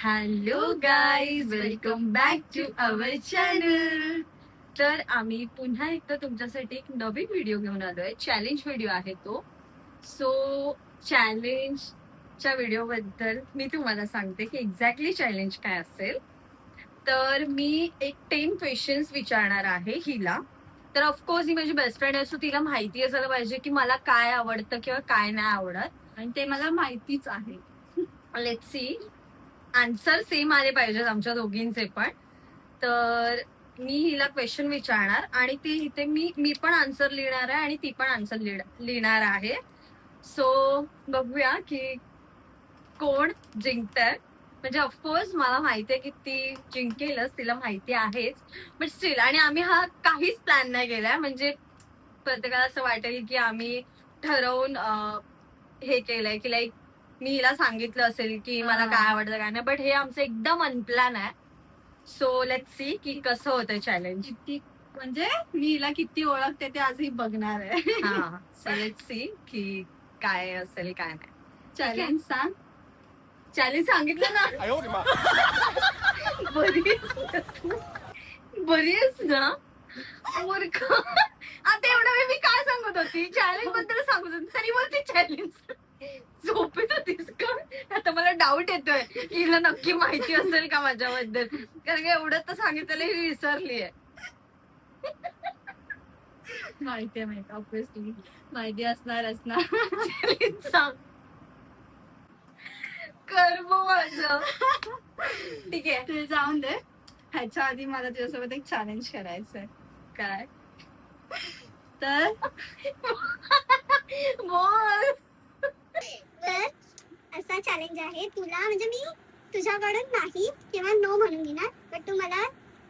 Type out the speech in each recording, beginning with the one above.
Hello guys, welcome back to our channel. तर आम्ही पुन्हा एकदा तुमच्यासाठी एक नवीन व्हिडिओ घेऊन आलोय. चॅलेंज व्हिडिओ आहे तो. सो चॅलेंजच्या व्हिडिओ बद्दल मी तुम्हाला सांगते की एक्झॅक्टली चॅलेंज काय असेल. तर मी एक 10 क्वेश्चन्स विचारणार आहे हिला. तर ऑफकोर्स ही माझी बेस्ट फ्रेंड आहे, सो तिला माहिती असायला पाहिजे की मला काय आवडतं किंवा काय नाही आवडत, आणि ते मला माहितीच आहे. Let's see. आन्सर सेम आले पाहिजेत आमच्या दोघींचे पण. तर मी हिला क्वेश्चन विचारणार आणि ती इथे मी पण आन्सर लिहिणार आहे आणि ती पण आन्सर लिहिणार आहे. सो बघूया की कोण जिंकतंय. म्हणजे ऑफकोर्स मला माहिती आहे की ती जिंकेलच, तिला माहिती आहेच, बट स्टील. आणि आम्ही हा काहीच प्लॅन नाही केलाय. म्हणजे प्रत्येकाला असं वाटेल की आम्ही ठरवून हे केलंय की लाईक मी हिला सांगितलं असेल की मला काय आवडतं काय नाही, बट हे आमचं एकदम अनप्लॅन आहे. सो लेट्स सी की कसं होतं चॅलेंज. किती म्हणजे मी हिला किती ओळखते ते आजही बघणार आहे. हा, सो लेट्स सी की काय असेल काय नाही. चॅलेंज सांग. चॅलेंज सांगितलं ना. बरी आहेस ना मूर्ख. आता एवढा वेळ मी काय सांगत होती, चॅलेंज बद्दल सांगत होती, तरी बोलते चॅलेंज. झोपेत होतीस का? आता मला डाऊट येतोय की हिला नक्की माहिती असेल का माझ्याबद्दल, कारण की एवढं तर सांगितलेलं ही विसरली आहे. माहिती ऑब्विसली माहिती असणारच ना. चॅलेंज सांग. कर्म माझं. ठीक आहे, ते जाऊन दे. ह्याच्या आधी मला तुझ्यासोबत एक चॅलेंज करायचंय. काय तर बोल. तर असा चॅलेंज आहे तुला, म्हणजे मी तुझ्याकडून नाही किंवा नो म्हणून घेणार, पण तू मला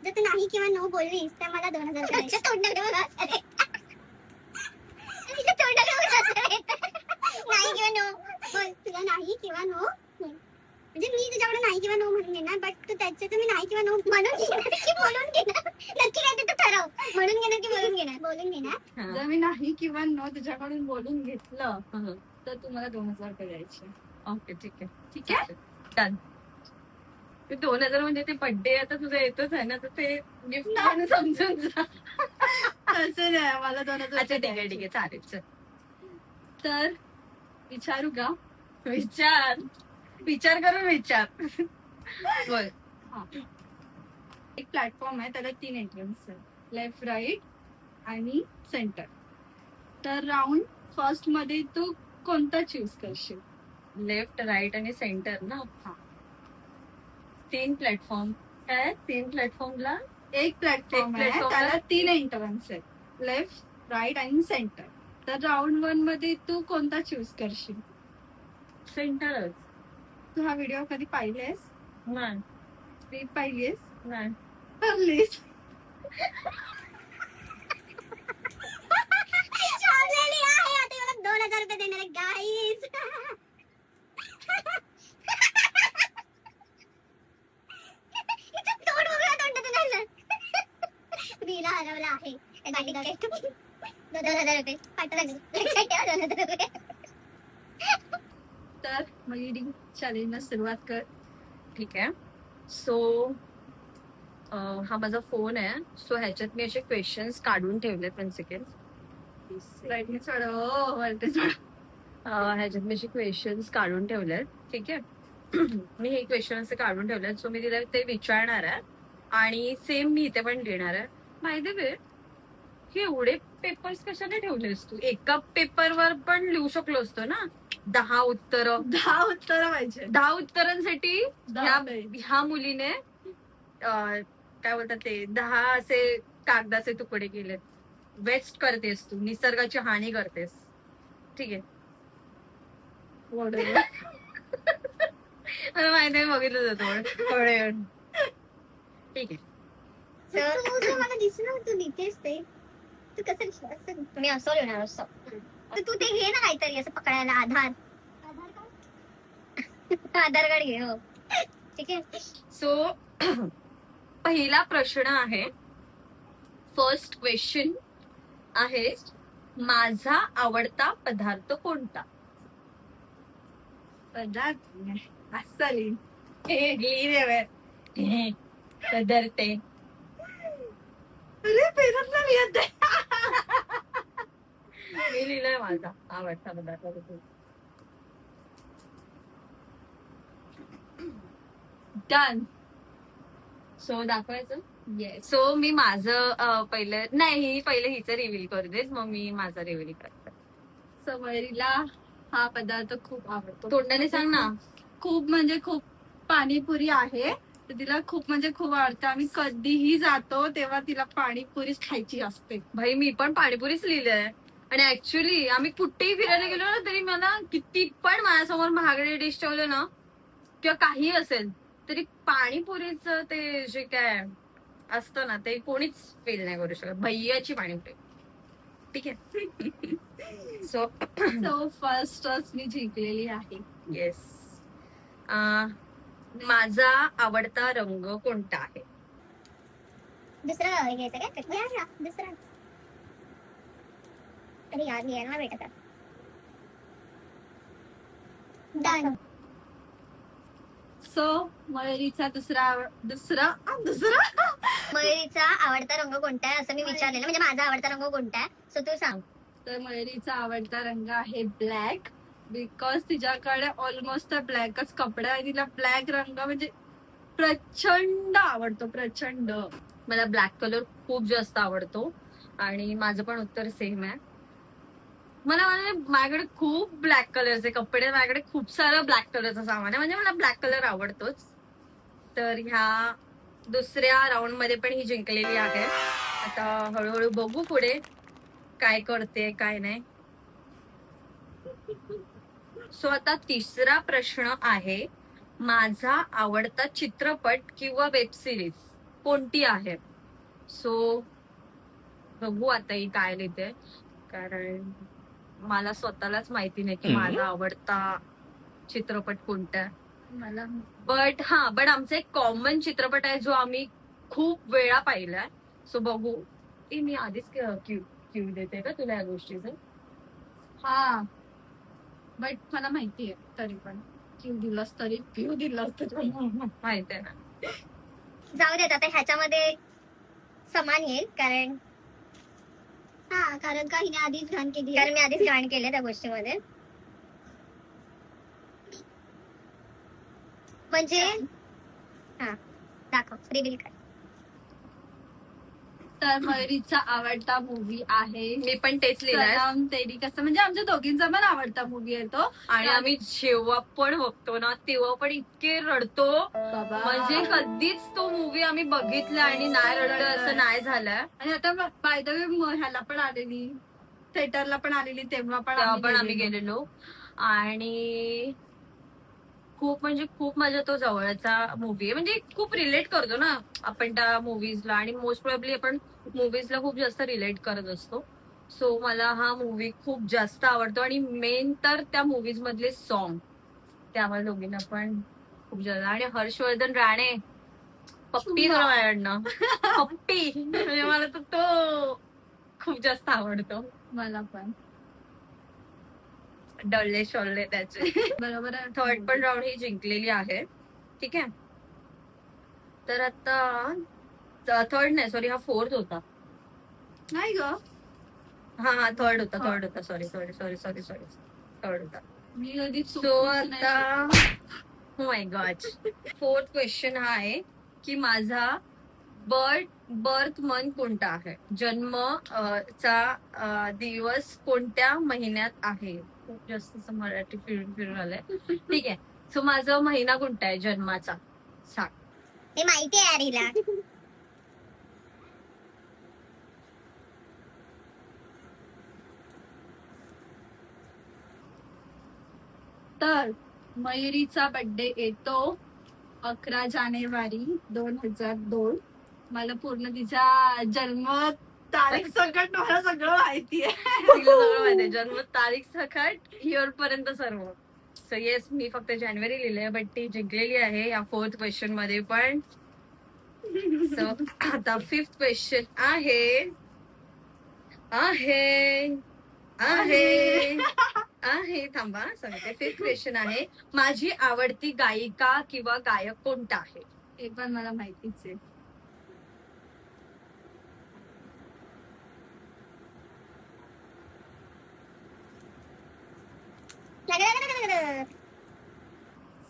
जर तू नाही किंवा नो बोललीस तर मला 2000 नाही किंवा नो बोल. तुला नाही किंवा नो म्हणजे मी तुझ्याकडून नाही किंवा नो म्हणून घेणार, बट तू त्याचे तुम्ही नाही किंवा नो म्हणून घेणार की बोलून घेणार, नक्की काय ते तू ठरव. म्हणून घेणार की बोलून घेणार? बोलून घेणार. जर मी नाही किंवा नो तुझ्याकडून बोलून घेतलं तर तुम्हाला 2000 द्यायचे. ओके, ठीक आहे. ठीक आहे. डन. 2000 म्हणजे ते बर्थडे आता तुझं येतच आहे ना, तर ते गिफ्ट म्हणून समजून जा. तसं नाही, मला 2000. अच्छा, ठीक आहे, ठीक आहे, चालेल. चल तर विचारू का? विचार करून विचार. बोल. एक प्लॅटफॉर्म आहे, त्याला 3 एंट्रन्स आहे, लेफ्ट, राईट आणि सेंटर. तर राऊंड फर्स्ट मध्ये तू कोणता चूज करशील? लेफ्ट, राईट आणि सेंटर ना. 3 प्लॅटफॉर्म. काय 3 प्लॅटफॉर्मला? एक प्लॅटफॉर्म आहे, platform त्याला ला 3 एंट्रन्स आहेत, लेफ्ट, राईट आणि सेंटर. तर राऊंड 1 मध्ये तू कोणता चूज करशील? सेंटरच. तू हा व्हिडिओ कधी पाहिलेस? नाही. स्क्रिप्ट पाहिलीस? नाही. ठरलीस? छानलेली आहे. आता मला 2000 रुपये देणार आहे गाईज. तोंड बघा, तोंडातून आलं. मीला हरवला आहे. 2000 रुपये पाठवा. लक्षात ठेवा, 2000 रुपये. तर मग रीडिंग चॅलेंजला सुरुवात कर. ठीक आहे. सो हा माझा फोन आहे. सो ह्याच्यात मी असे क्वेश्चन्स काढून ठेवले प्रिन्सिपल. ब्राईटनेस वाढव, व्होल्टेज वाढव. ह्याच्यात मी असे क्वेश्चन्स काढून ठेवलेत. ठीक आहे. मी हे क्वेश्चन असे काढून ठेवलेत. सो मी तिला ते विचारणार आहे आणि सेम मी इथे पण लिहिणार आहे. बाय द वे, हे एवढे पेपर्स कशाने ठेवलेस तू? एका पेपरवर पण लिहू शकलो असतो ना. 10 उत्तर. 10 उत्तर पाहिजे. 10 उत्तरांसाठी नाही. ह्या मुलीने काय बोलतात ते 10 असे कागदाचे तुकडे केलेत. वेस्ट करतेस तू, निसर्गाची हानी करतेस. ठीक आहे. Whatever. मला माहिती आहे, बघितलं जातं थोडे. ठीक आहे. तू मला दिसलं, तू लिहितेस ते. तू कसं असं? मी असं लिहिणार असं. तर तू ते घे ना काहीतरी असं पकडायला. आधार कार्ड घे. हो, ठीक आहे. सो पहिला प्रश्न आहे, फर्स्ट क्वेश्चन आहे, माझा आवडता पदार्थ कोणता? पदार्थ असं लिही. लिहिल्यावर कदरते. अरे पेनात ना लिहत आहे. मी लिहिलंय माझा आवडता पदार्थ. डन. सो दाखवायचं. येस. सो मी माझं पहिले हिचं रिव्हील करू देत, मग मी माझं रिव्हील करते. सो मयुरीला हा पदार्थ खूप आवडतो. तोंडाने सांग ना. खूप म्हणजे खूप पाणीपुरी आहे, तर तिला खूप म्हणजे खूप आवडते. आम्ही कधीही जातो तेव्हा तिला पाणीपुरीच खायची असते. भाई मी पण पाणीपुरीच लिहिलंय. आणि ऍक्च्युली आम्ही कुठेही फिरायला गेलो ना तरी मला किती पण माझ्यासमोर महागडे डिश ठेवले ना किंवा काही असेल तरी पाणीपुरीचं ते जे काय असतं ना ते कोणीच फेल नाही करू शकत. भैयाची पाणीपुरी. ठीक आहे. सो सो फर्स्टच मी जिंकलेली आहे. येस. माझा आवडता रंग कोणता आहे? दुसरं घ्यायचं काय? या, दुसरं. अरे यार लिहायला ना भेटत. डन. सो मयुरीचा दुसरा मयुरीचा आवडता रंग कोणता आहे असं मी विचारलेलं, म्हणजे माझा आवडता रंग कोणता आहे, सो तू सांग. तर मयुरीचा आवडता रंग आहे ब्लॅक. बिकॉज तिच्याकडे ऑलमोस्ट ब्लॅकच कपडे आहे. तिला ब्लॅक रंग म्हणजे प्रचंड आवडतो, प्रचंड. मला ब्लॅक कलर खूप जास्त आवडतो आणि माझं पण उत्तर सेम आहे. मला माझ्याकडे खूप ब्लॅक कलरचे कपडे, माझ्याकडे खूप सारं ब्लॅक कलरचं सामान आहे, म्हणजे मला ब्लॅक कलर आवडतोच. तर ह्या दुसऱ्या राऊंड मध्ये पण ही जिंकलेली आहे. आता हळूहळू बघू पुढे काय करते काय नाही. सो आता तिसरा प्रश्न आहे, माझा आवडता चित्रपट किंवा वेब सिरीज कोणती आहे? सो बघू आता ही काय लिहिते, कारण मला स्वतःलाच माहिती नाही की माझा आवडता चित्रपट कोणता आहे. मला बट आमचा एक कॉमन चित्रपट आहे जो आम्ही खूप वेळा पाहिलाय. सो बघू. मी आधीच क्यू देते का तुला या गोष्टीचं? हा, बट मला माहिती आहे तरी पण क्यू दिलास तरी माहिती आहे ना. जाऊ देत आता ह्याच्यामध्ये समान येईल, कारण कारण का हिने आधीच घाण केली, कारण मी आधीच घाण केले त्या गोष्टीमध्ये. म्हणजे दाखव, रिव्हील कर. तर मयुरीचा आवडता मूवी आहे मी पण तेच लिहिलंय. सनम तेरी कसम. म्हणजे आमच्या दोघींचा पण आवडता मूवी आहे तो. आणि आम्ही जेव्हा पण बघतो ना तेव्हा पण इतके रडतो, बाबा. म्हणजे कधीच तो मूवी आम्ही बघितला आणि नाही रडलं असं नाही झालंय. आणि आता बाय द वे ह्याला पण आलेली, थिएटरला पण आलेली, तेव्हा पण आम्ही गेलेलो. आणि खूप म्हणजे खूप माझ्या तो जवळचा मूवी आहे, म्हणजे खूप रिलेट करतो ना आपण त्या मूवीजला, आणि मोस्ट प्रोबेबली आपण मूवीजला खूप जास्त रिलेट करत असतो. सो मला हा मूवी खूप जास्त आवडतो आणि मेन तर त्या मूवीज मधले सॉन्ग ते आम्हाला दोघींना पण खूप जास्त. आणि हर्षवर्धन राणे पप्पी तुला माझ्याकडनं पप्पी म्हणजे मला तर तो खूप जास्त आवडतो. मला पण डळले शोलले त्याचे. बरोबर आहे. थर्ड पण राऊंड ही जिंकलेली आहे. ठीक आहे. तर आता थर्ड नाही, सॉरी हा फोर्थ होता. नाही ग, हा थर्ड होता सॉरी थर्ड होता. मी कधी सो आता माय गॉड, फोर्थ क्वेश्चन हा आहे की माझा बर्थ मंथ कोणता आहे? जन्म चा दिवस कोणत्या महिन्यात आहे? खूप जास्त मराठी फिरून आलंय. ठीक आहे. सो माझा महिना कोणता आहे जन्माचा? सांग. हे माहिती आहे यार हिला. तर मयुरीचा बर्थडे येतो 11 जानेवारी 2002. मला पूर्ण तिच्या जन्म तारीख सकट मला सगळं माहिती आहे. तिला सगळं माहिती आहे, जन्म तारीख सकट इयर पर्यंत सर्व. सो येस, मी फक्त जानेवारी लिहिलंय, बट ती जिंकलेली आहे या फोर्थ क्वेश्चन मध्ये पण. सो आता फिफ्थ क्वेश्चन आहे आहे आहे थांबा सांगते. 5th क्वेश्चन आहे, माझी आवडती गायिका किंवा गायक कोणता आहे? हे पण मला माहितीच आहे.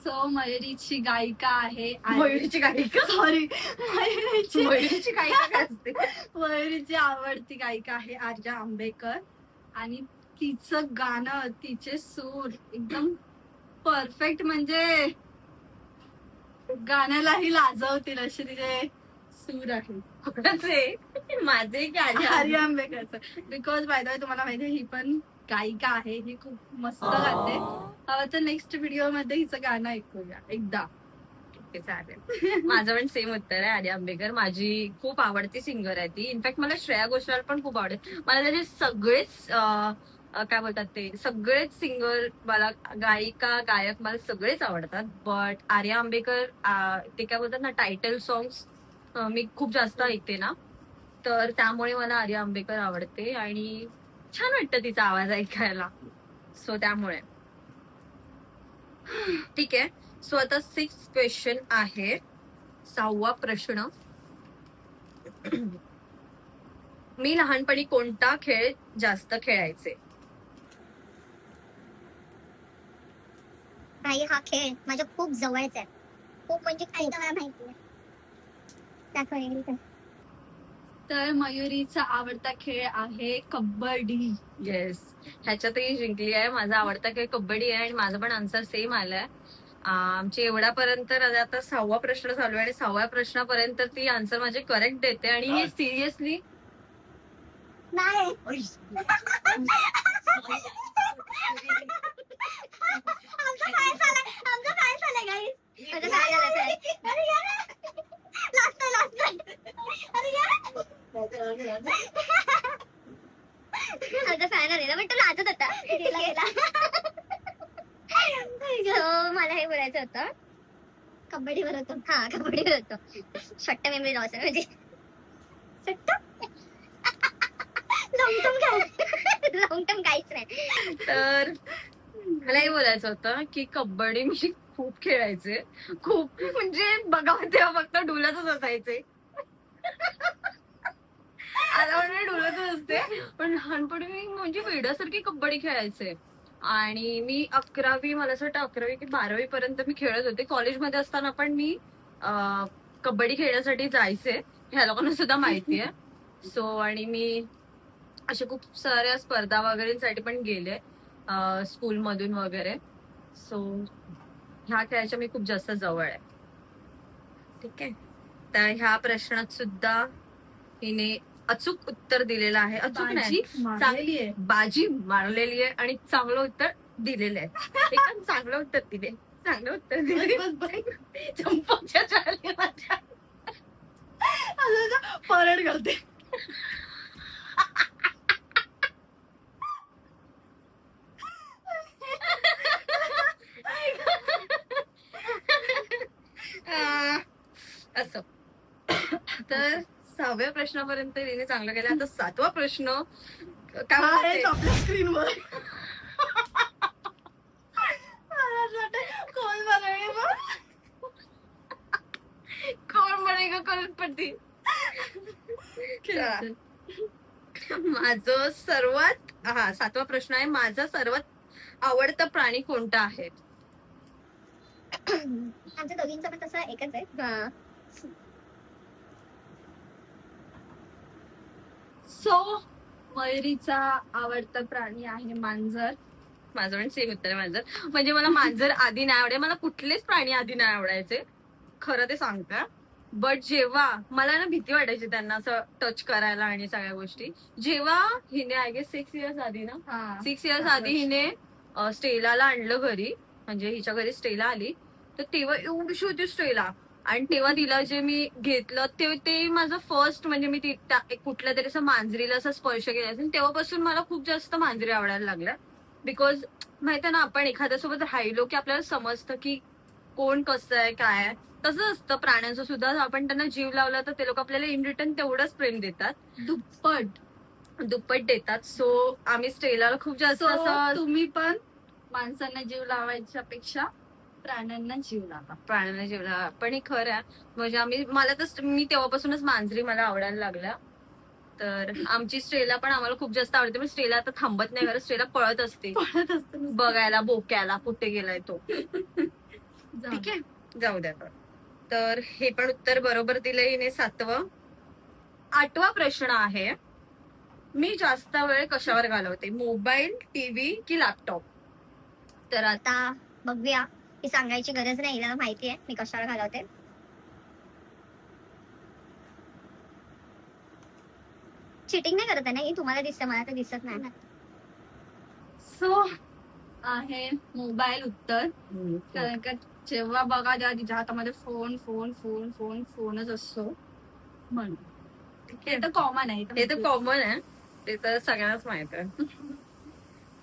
सो मयुरीची गायिका आहे मयुरीची गायिका? सॉरी मयुरीची गायिका काय असते? मयुरीची आवडती गायिका आहे आर्या आंबेकर. आणि तिचं गाणं, तिचे सूर एकदम परफेक्ट, म्हणजे गाण्यालाही लाजवतील असे तिचे सूर आहे. कोणाचे? माझे की आर्या आंबेकरचं. बिकॉज बाय द वे तुम्हाला माहिती आहे ही पण गायिका आहे, ही खूप मस्त गाते. तर नेक्स्ट व्हिडिओ मध्ये हिचं गाणं ऐकूया एकदा. चालेल. माझं पण सेम उत्तर आहे, आर्या आंबेकर. माझी खूप आवडती सिंगर आहे ती. इनफॅक्ट मला श्रेया घोषाल पण खूप आवडते. मला त्याचे सगळेच काय बोलतात ते सगळेच सिंगर, मला गायिका गायक मला सगळेच आवडतात. बट आर्या आंबेकर ते काय बोलतात ना, टायटल सॉंग्स मी खूप जास्त ऐकते ना, तर त्यामुळे मला आर्या आंबेकर आवडते आणि छान वाटतं तिचा आवाज ऐकायला. सो त्यामुळे ठीक आहे. सो आता 6th क्वेश्चन आहे, 6वा प्रश्न. मी लहानपणी कोणता खेळ जास्त खेळायचे? भाई हा खेळ माझ्या खूप जवळचा आहे. खूप म्हणजे काही तर मला माहिती आहे. दाखव. तर मयुरीचा आवडता खेळ आहे कबड्डी. येस, ह्याच्यातही जिंकली आहे. माझा आवडता खेळ कबड्डी आहे आणि माझा पण आन्सर सेम आलाय. आमची एवढ्यापर्यंत आता 6वा प्रश्न चालू आहे आणि 6व्या प्रश्नापर्यंत ती आन्सर माझे करेक्ट देते आणि हे सिरियसली नाही. आमचं काय झालंय गाईस? माझं काय झालंय? अरे यार, लास्ट. अरे यार, माझा फॅन आलेला पण तो लाजत होता. गेला. So, मला हे बोलायचं होतं, कबड्डीवर होतं. हा, कबड्डीवर होतं. शॉर्ट मेमरी लॉस आहे म्हणजे. लॉंग टर्म काहीच नाही. तर मला हे बोलायचं होतं की कबड्डी मी खूप खेळायचे. खूप म्हणजे बघावं तेव्हा फक्त डुलतच असायचे. आता म्हणजे डुलतच असते, पण लहानपणी मी म्हणजे वेड्यासारखी कबड्डी खेळायचे. आणि मी 11वी, मला असं वाटतं 11वी की 12वी पर्यंत मी खेळत होते. कॉलेजमध्ये असताना पण मी कबड्डी खेळण्यासाठी जायचे, ह्या लोकांना सुद्धा माहिती आहे. सो आणि मी अशा खूप साऱ्या स्पर्धा वगैरेसाठी पण गेले स्कूलमधून वगैरे. सो ह्या खेळाच्या मी खूप जास्त जवळ आहे. ठीक आहे. तर ह्या प्रश्नात सुद्धा हिने अचूक उत्तर दिलेलं आहे. अचूक नाही, मारलेली आहे. बाजी मारलेली आहे आणि चांगलं उत्तर दिलेलं आहे. एकदम चांगलं उत्तर दिले, चांगलं उत्तर दिले. चंपाच्या चालली माझ्या. परत घालते. असं. तर 6व्या प्रश्नापर्यंत तिने चांगलं केलं. आता 7वा प्रश्न काय म्हणते? आपल्या स्क्रीनवर कोण बनवली कोण बनेगा करोडपती? चला. माझं सर्वात 7वा प्रश्न आहे, माझा सर्वात आवडता प्राणी कोणता आहे? आमच्या दोघींचं पण तसं एकच आहे. सो मयुरीचा आवडता प्राणी आहे मांजर. माझं पण सेम उत्तर आहे मांजर. म्हणजे मला मांजर आधी नाही आवडे, मला कुठलेच प्राणी आधी नाही आवडायचे, खरं ते सांगता. बट जेव्हा मला ना भीती वाटायची त्यांना असं टच करायला आणि सगळ्या गोष्टी, जेव्हा हिने आय गेस 6 इयर्स आधी ना, 6 इयर्स आधी हिने स्टेलाला आणलं घरी, म्हणजे हिच्या घरी स्टेला आली, तर तेव्हा एवढीशी होती स्टेला. आणि तेव्हा तिला जे मी घेतलं ते माझं फर्स्ट, म्हणजे मी कुठल्या तरी असं मांजरीला असं स्पर्श केला असेल, तेव्हापासून मला खूप जास्त मांजरी आवडायला लागल्या. बिकॉज माहिती आहे ना, आपण एखाद्यासोबत राहिलो की आपल्याला समजतं की कोण कसं आहे, काय आहे. तसं असतं प्राण्यांचं सुद्धा. आपण त्यांना जीव लावला तर ते लोक आपल्याला इन रिटर्न तेवढंच प्रेम देतात, दुप्पट. दुप्पट देतात. सो आम्ही स्टेलाला खूप जास्त So, असं तुम्ही पण माणसांना जीव लावायच्या पेक्षा प्राण्यांना जीव लावा. प्राण्यांना जेवला पण हे खरं आहे. म्हणजे मला तर मी तेव्हापासूनच मांजरी मला आवडायला लागल्या. तर आमची स्ट्रेला पण आम्हाला खूप जास्त आवडते. पण स्ट्रेला आता थांबत नाही, कारण स्ट्रेला पळत असते पळत असतं नुसतं. बघायला बोक्याला कुठे गेलाय तो. जाऊ. ठीक आहे, जाऊ द्या. तर हे पण उत्तर बरोबर दिलं हिने 7वं. 8वा प्रश्न आहे, मी जास्त वेळ कशावर घालवते, मोबाईल, टीव्ही की लॅपटॉप? तर आता आता बघूया, ही सांगायची गरज नाही, हिला माहिती आहे मी कशावर घालवते. चिटिंग नाही करत आहे ना ही, तुम्हाला दिसतं मला तर दिसत नाही ना. सो आहे मोबाईल उत्तर. कारण का जेव्हा बघा तेव्हा तिच्या हातामध्ये फोन फोन फोन फोन फोनच असतो म्हणून. हे तर कॉमन आहे. हे तर कॉमन आहे, ते तर सगळ्यांनाच माहित आहे.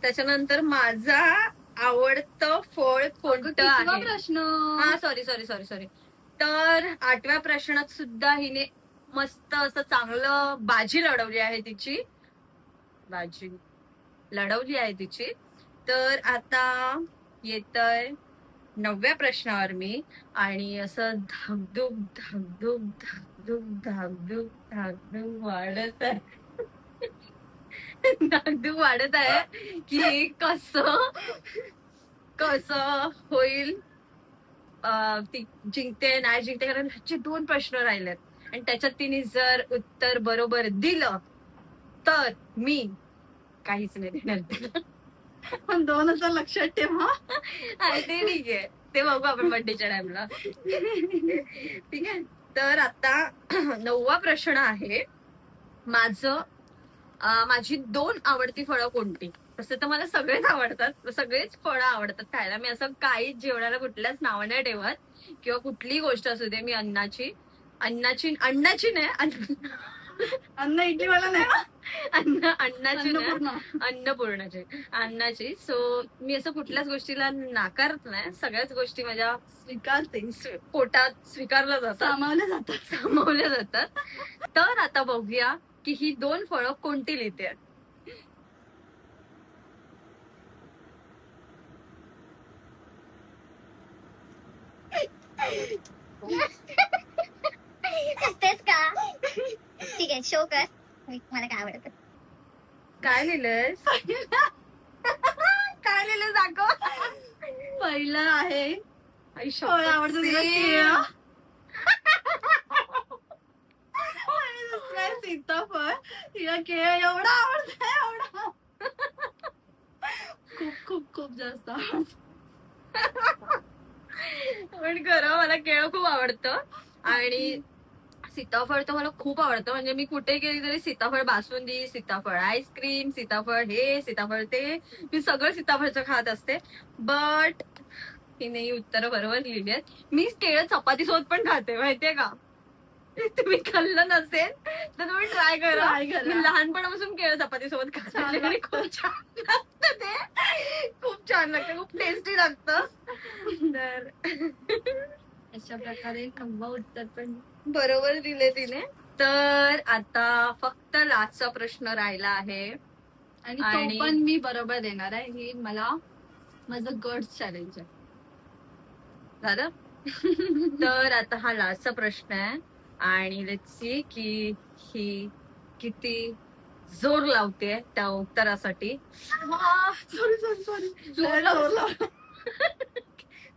त्याच्यानंतर माझा आवडतं फळ कोणतं कितवा आहे? प्रश्न? हा सॉरी. तर 8व्या प्रश्नात सुद्धा हिने मस्त असं चांगलं बाजी लढवली आहे तिची. तर आता येतय 9व्या प्रश्नावर मी, आणि असं धाकधूक वाढत आहे. धाकधूक वाढत आहे की कसं होईल, ती जिंकते नाही जिंकते, कारण ह्याचे 2 प्रश्न राहिलेत आणि त्याच्यात तिने जर उत्तर बरोबर दिलं तर मी काहीच नाही देणार तिला. पण 2 लक्षात ठेवा. आणि ते ठीक आहे, ते बघू आपण बर्थडेच्या टाइमला. ठीक आहे. तर आता 9वा प्रश्न आहे, माझी 2 आवडती फळं कोणती? तसं तर मला सगळेच आवडतात, सगळेच फळं आवडतात खायला. मी असं काही जेवणाला कुठल्याच नाव नाही ठेवत, किंवा कुठलीही गोष्ट असू दे. मी अन्नाची नाही अन्न इडलीवाला नाही ना? अन्नाची नाही, अन्नपूर्णा. अन्नपूर्णाची, अन्नाची. सो मी असं कुठल्याच गोष्टीला नाकारत नाही, सगळ्याच गोष्टी माझ्या स्वीकारते, पोटात स्वीकारल्या जातात, सामावल्या जातात. तर आता बघूया की ही 2 फळं कोणती लिहिते. हसतेस का? ठीक आहे, शो कर मला काय आवडतं. काय लिहिलंयस? काय लिहिलंय दाखव. पहिलं आहे आई फळ आवडतं तिला केळं. आणि दुसरं आहे सीताफळ. तिला केळं एवढं आवडतं. खूप खूप खूप जास्त आवडतं. पण खरं मला केळं खूप आवडतं, आणि सीताफळ तर मला खूप आवडतं. म्हणजे मी कुठे गेली तरी सीताफळ बासुंदी, सीताफळ आईस्क्रीम, सीताफळ हे, सीताफळ ते, मी सगळं सीताफळचं खात असते. बट हिने उत्तर बरोबर लिहिली आहेत. मी केळं चपाती सोबत पण खाते, माहितीये का? तुम्ही खाल्लं नसेल तर तुम्ही ट्राय करा. Try करा. मी लहानपणापासून केळं चपाती सोबत खाते आणि खूप छान लागतं ते. खूप छान लागतं, खूप टेस्टी लागतं. तर अशा प्रकारे 9वा उत्तर पण बरोबर दिले तिने. तर आता फक्त लास्टचा प्रश्न राहिला आहे, आणि तो पण मी बरोबर देणार आहे. ही माझं गट चॅलेंज आहे. झालं. तर आता हा लास्टचा प्रश्न आहे, आणि लेट्स सी की ही किती जोर लावते त्या उत्तरासाठी. सॉरी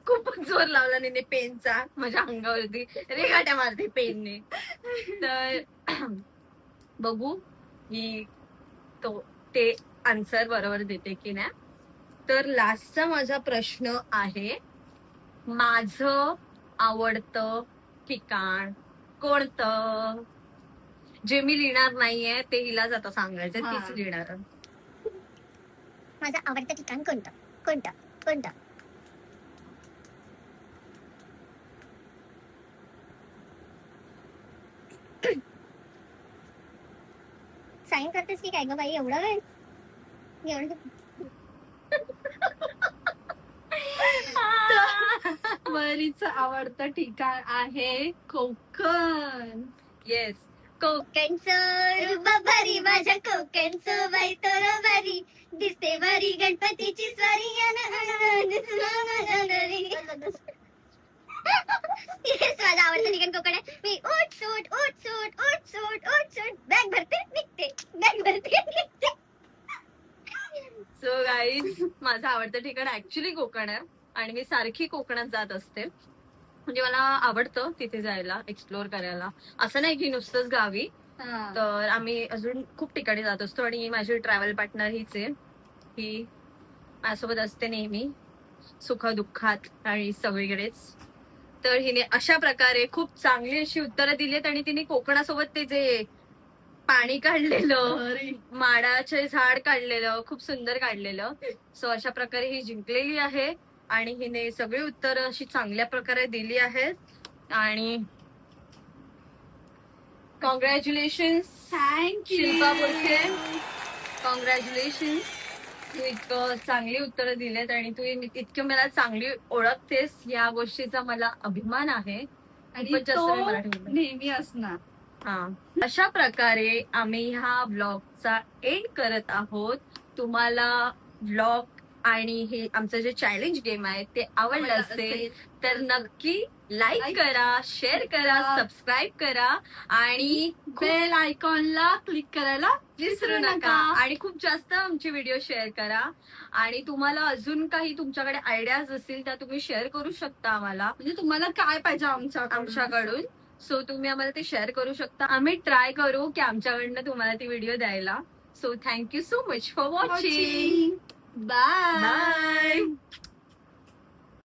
खूपच जोर लावला तिने पेनचा माझ्या अंगावरती, रेगाट्या मारते पेनने. तर बघू ही ते आन्सर बरोबर देते की नाही. तर लास्टचा माझा प्रश्न आहे, माझं आवडतं ठिकाण कोणतं? जे मी लिहिणार नाहीये ते हिलाच आता सांगायचं, हा. तीच लिहिणार. माझं आवडतं ठिकाण कोणतं? साईन करतेस की काय ग बाई, एवढं वेळ? वरीचं आवडतं ठिकाण आहे कोकण. येस, कोकणचं रूप भारी माझ्या कोकणचं बाई तर भारी दिसते भारी गणपतीची स्वारी हेच माझं आवडतं ठिकाण कोकण आहे. मी उठ सूट बॅग भरते निघते बॅग भरते निघते. सो गाईज माझं आवडतं ठिकाण ऍक्च्युली कोकण आहे आणि मी सारखी कोकणात जात असते. म्हणजे मला आवडतं तिथे जायला, एक्सप्लोअर करायला. असं नाही की नुसतंच गावी, हा. तर आम्ही अजून खूप ठिकाणी जात असतो आणि माझी ट्रॅव्हल पार्टनर हीच आहे. ही माझ्यासोबत असते नेहमी सुख दुःखात आणि सगळीकडेच. तर हिने अशा प्रकारे खूप चांगली अशी उत्तरं दिलीत आणि तिने कोकणासोबत ते जे पाणी काढलेलं, अरे, माडाचे झाड काढलेलं, खूप सुंदर काढलेलं. सो अशा प्रकारे ही जिंकलेली आहे आणि हिने सगळी उत्तरं अशी चांगल्या प्रकारे दिली आहेत आणि कॉंग्रॅच्युलेशन्स थँक्यू शिल्पा बोलते. कॉंग्रॅच्युलेशन्स, तू इतकं चांगली उत्तरं दिलेत आणि तू इतकं मला चांगली ओळखतेस, या गोष्टीचा मला अभिमान आहे. आणि खूपच जास्त तो मी मराठी बोलते. नेहमी असणार. हा, अशा प्रकारे आम्ही ह्या व्लॉगचा एंड करत आहोत. तुम्हाला व्लॉग आणि हे आमचं जे चॅलेंज गेम आहे ते आवडलं असेल तर नक्की लाईक Like करा, शेअर करा, करा. सबस्क्राईब करा आणि बेल आयकॉनला क्लिक करायला विसरू नका. आणि खूप जास्त आमचे व्हिडिओ शेअर करा. आणि तुम्हाला अजून काही तुमच्याकडे आयडियाज असतील त्या तुम्ही शेअर करू शकता आम्हाला, म्हणजे तुम्हाला काय पाहिजे आमच्याकडून. सो तुम्ही आम्हाला ते शेअर करू शकता. आम्ही ट्राय करू की आमच्याकडनं तुम्हाला ती व्हिडिओ द्यायला. So thank you so much for watching. Bye. Bye.